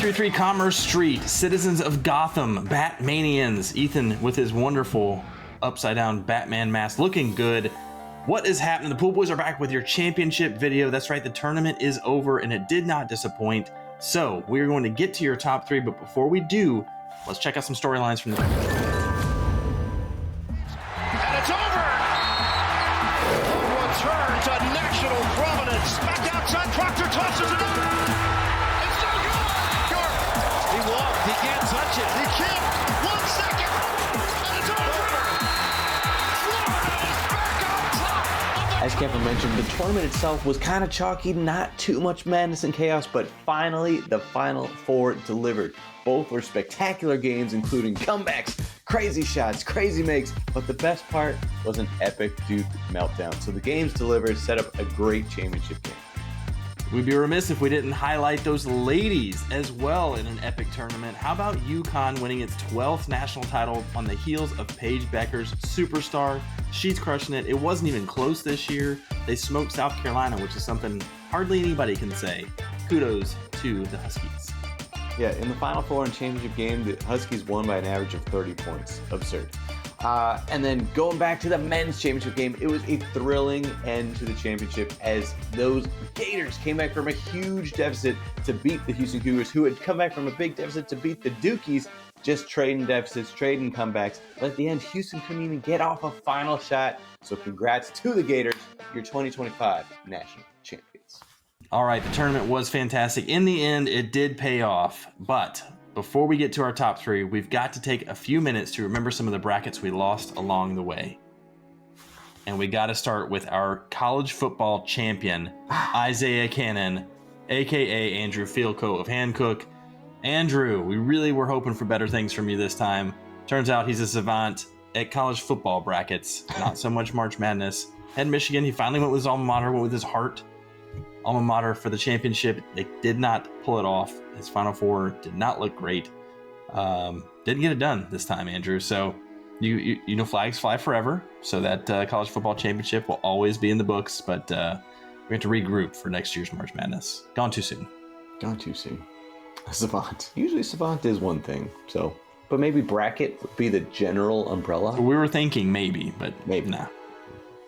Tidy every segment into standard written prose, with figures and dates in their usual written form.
333 Commerce Street, citizens of Gotham, Batmanians. Ethan with his wonderful upside down Batman mask looking good. What is happening? The Pool Boys are back with your championship video. That's right, the tournament is over and it did not disappoint. So we're going to get to your top three, but before we do, let's check out some storylines from the... And it's over! Return to national prominence. Back outside, Proctor tosses it over. It's no good! He walked, he can't touch it. He can't. 1 second, and it's over! Florida is back on top of the... As Kevin mentioned, the tournament itself was kind of chalky, not too much madness and chaos, but finally the Final Four delivered. Both were spectacular games, including comebacks, crazy shots, crazy makes, but the best part was an epic Duke meltdown. So the games delivered, set up a great championship game. We'd be remiss if we didn't highlight those ladies as well in an epic tournament. How about UConn winning its 12th national title on the heels of Paige Becker's superstar? She's crushing it. It wasn't even close this year. They smoked South Carolina, which is something hardly anybody can say. Kudos to the Huskies. Yeah, in the Final Four and championship game, the Huskies won by an average of 30 points. Absurd. And then going back to the men's championship game, it was a thrilling end to the championship as those Gators came back from a huge deficit to beat the Houston Cougars, who had come back from a big deficit to beat the Dukies, just trading deficits, trading comebacks. But at the end, Houston couldn't even get off a final shot. So congrats to the Gators, your 2025 national champions. All right, the tournament was fantastic. In the end, it did pay off. But before we get to our top three, we've got to take a few minutes to remember some of the brackets we lost along the way. And we got to start with our college football champion, Isaiah Cannon, a.k.a. Andrew Fielkow of Hankook. Andrew, we really were hoping for better things from you this time. Turns out he's a savant at college football brackets, not so much March Madness. At Michigan, he finally went with his alma mater, went with his heart. Alma mater for the championship. They did not pull it off. His Final Four did not look great. Didn't get it done this time, Andrew. So you know flags fly forever. So that college football championship will always be in the books. But we have to regroup for next year's March Madness. Gone too soon. Gone too soon. Savant. Usually savant is one thing. So, but maybe bracket would be the general umbrella. We were thinking maybe, but maybe nah.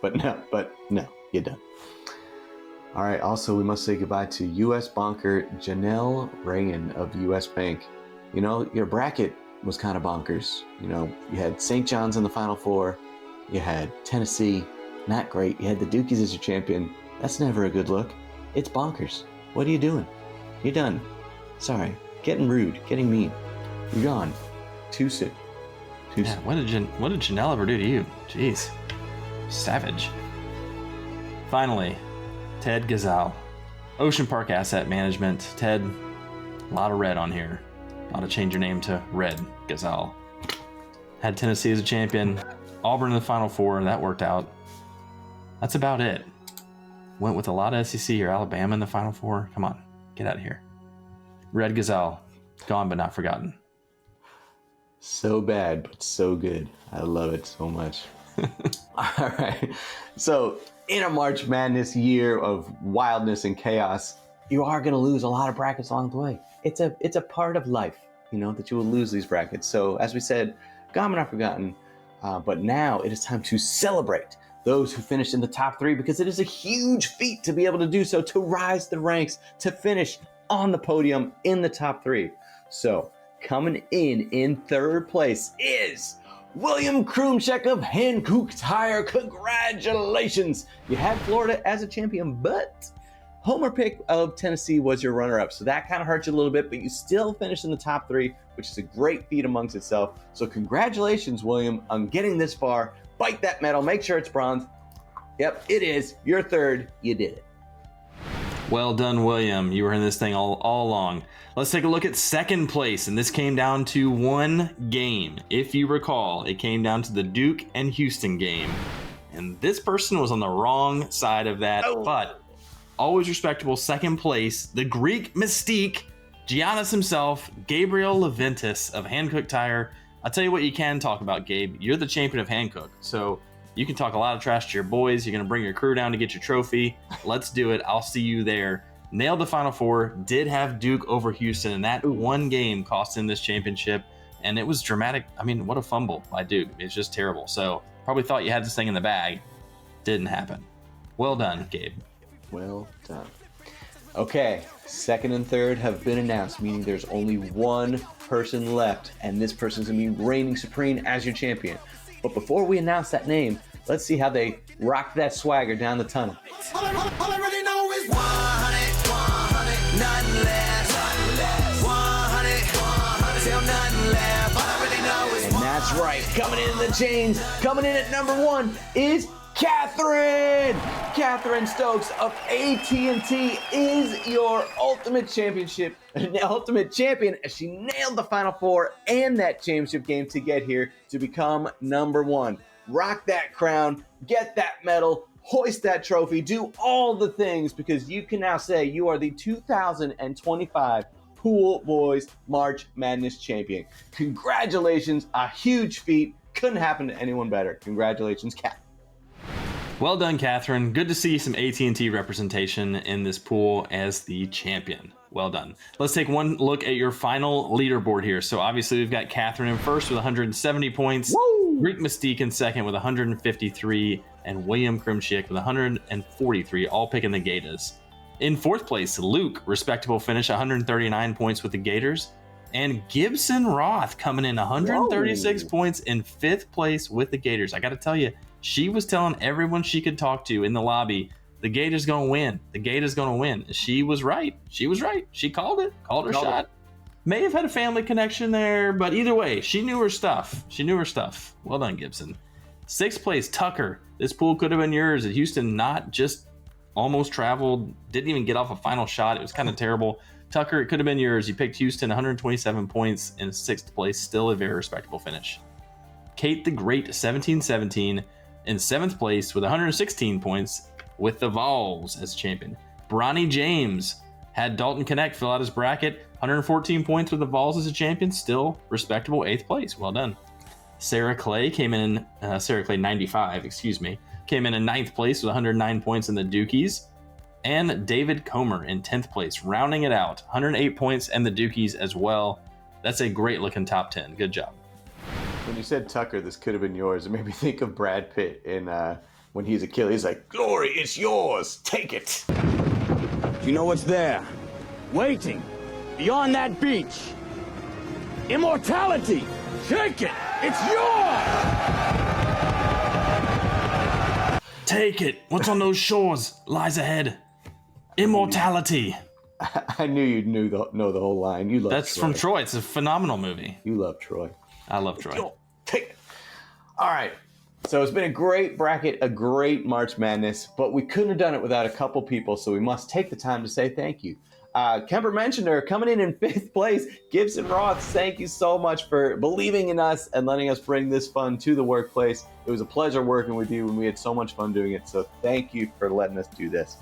But no, you're done. All right, also, we must say goodbye to U.S. bonker Janelle Reagan of U.S. Bank. You know, your bracket was kind of bonkers. You know, you had St. John's in the Final Four. You had Tennessee, not great. You had the Dukies as your champion. That's never a good look. It's bonkers. What are you doing? You're done. Sorry. Getting rude. Getting mean. You're gone. Too soon. Too soon. What did Janelle ever do to you? Jeez. Savage. Finally, Ted Gazal, Ocean Park Asset Management. Ted, a lot of red on here. Ought to change your name to Red Gazal. Had Tennessee as a champion. Auburn in the Final Four. That worked out. That's about it. Went with a lot of SEC here. Alabama in the Final Four. Come on, get out of here. Red Gazal, gone but not forgotten. So bad, but so good. I love it so much. All right. So, in a March Madness year of wildness and chaos, you are going to lose a lot of brackets along the way. It's a part of life, you know, that you will lose these brackets. So, as we said, gone but not forgotten. But now it is time to celebrate those who finished in the top three, because it is a huge feat to be able to do so, to rise the ranks, to finish on the podium in the top three. So, coming in third place is William Krumchek of Hankook Tire. Congratulations! You had Florida as a champion, but Homer Pick of Tennessee was your runner-up. So that kind of hurt you a little bit, but you still finished in the top three, which is a great feat amongst itself. So congratulations, William, on getting this far. Bite that medal. Make sure it's bronze. Yep, it is. You're third. You did it. Well done, William. You were in this thing all along. Let's take a look at second place, and this came down to one game. If you recall, it came down to the Duke and Houston game. And this person was on the wrong side of that, but always respectable second place, the Greek Mystique, Giannis himself, Gabriel Leventis of Hankook Tire. I'll tell you what you can talk about, Gabe. You're the champion of Hankook, so you can talk a lot of trash to your boys. You're going to bring your crew down to get your trophy. Let's do it. I'll see you there nailed the Final Four, did have Duke over Houston, and that one game cost him this championship, and it was dramatic. I mean, what a fumble by Duke. It's just terrible. So probably thought you had this thing in the bag. Didn't happen. Well done, Gabe. Well done. Okay, second and third have been announced, meaning there's only one person left, and this person's going to be reigning supreme as your champion. But before we announce that name, let's see how they rock that swagger down the tunnel. All I really know is 100, nothing less. 100, till nothing left. All I really know is And that's right, coming in the chains, coming in at number one is Catherine! Catherine Stokes of AT&T is your ultimate champion as she nailed the Final Four and that championship game to get here to become number one. Rock that crown, get that medal, hoist that trophy, do all the things because you can now say you are the 2025 Pool Boys March Madness champion. Congratulations, a huge feat. Couldn't happen to anyone better. Congratulations, Cat. Well done, Catherine. Good to see some AT&T representation in this pool as the champion. Well done. Let's take one look at your final leaderboard here. So obviously we've got Catherine in first with 170 points. Woo! Greek Mystique in second with 153, and William Krumchick with 143, all picking the Gators. In fourth place, Luke, respectable finish, 139 points with the Gators. And Gibson Roth coming in 136 points in fifth place with the Gators. I got to tell you, she was telling everyone she could talk to in the lobby, the Gators going to win. The Gators going to win. She was right. She was right. She called it. Called her shot. May have had a family connection there, but either way, she knew her stuff. She knew her stuff. Well done, Gibson. Sixth place, Tucker. This pool could have been yours. At Houston, not just almost traveled, didn't even get off a final shot. It was kind of terrible. Tucker, it could have been yours. You picked Houston, 127 points in sixth place. Still a very respectable finish. Kate the Great, 17-17 in seventh place with 116 points with the Vols as champion. Bronny James had Dalton Connect fill out his bracket, 114 points with the Vols as a champion. Still respectable eighth place. Well done. Sarah Clay came in, Sarah Clay 95, came in ninth place with 109 points in the Dukies. And David Comer in 10th place, rounding it out, 108 points and the Dukies as well. That's a great looking top 10. Good job. When you said Tucker, this could have been yours. It made me think of Brad Pitt in when he's a killer. He's like, "Glory, it's yours. Take it." You know what's there? Waiting. Beyond that beach. Immortality. Take it. It's yours. Take it. What's on those shores lies ahead. Immortality. I knew you'd know the whole line. You love That's Troy. from Troy. It's a phenomenal movie. You love Troy. I love Troy. Take it. All right. So it's been a great bracket, a great March Madness, but we couldn't have done it without a couple people, so we must take the time to say thank you. Kemper mentioned her coming in fifth place. Gibson Roth, thank you so much for believing in us and letting us bring this fun to the workplace. It was a pleasure working with you, and we had so much fun doing it, so thank you for letting us do this.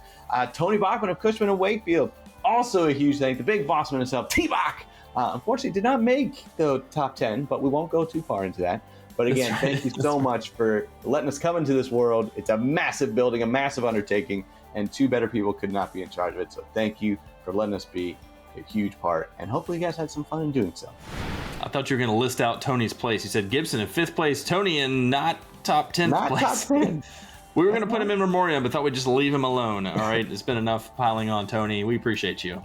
Tony Bachman of Cushman and Wakefield, also a huge thank. The big bossman himself, T-Bach, unfortunately did not make the top 10, but we won't go too far into that. But again, thank you so much for letting us come into this world. It's a massive building, a massive undertaking, and two better people could not be in charge of it. So thank you for letting us be a huge part. And hopefully you guys had some fun in doing so. I thought you were going to list out Tony's place. You said Gibson in fifth place, Tony in not top 10th Not place. top 10. We were going to put him in memoriam, but thought we'd just leave him alone. All right, it's been enough piling on Tony. We appreciate you.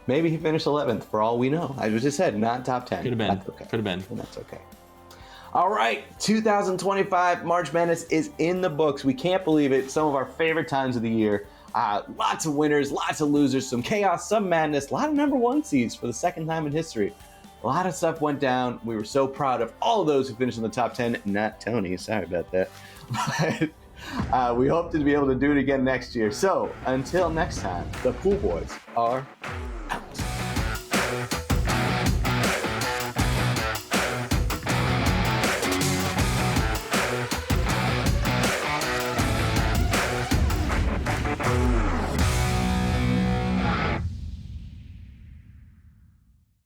Maybe he finished 11th for all we know. I just said not top 10. Could have been. That's okay. Could have been. And that's okay. All right, 2025 March Madness is in the books. We can't believe it. Some of our favorite times of the year. Lots of winners, lots of losers, some chaos, some madness, a lot of number one seeds for the second time in history. A lot of stuff went down. We were so proud of all of those who finished in the top 10. Not Tony, sorry about that. But we hope to be able to do it again next year. So until next time, the Pool Boys are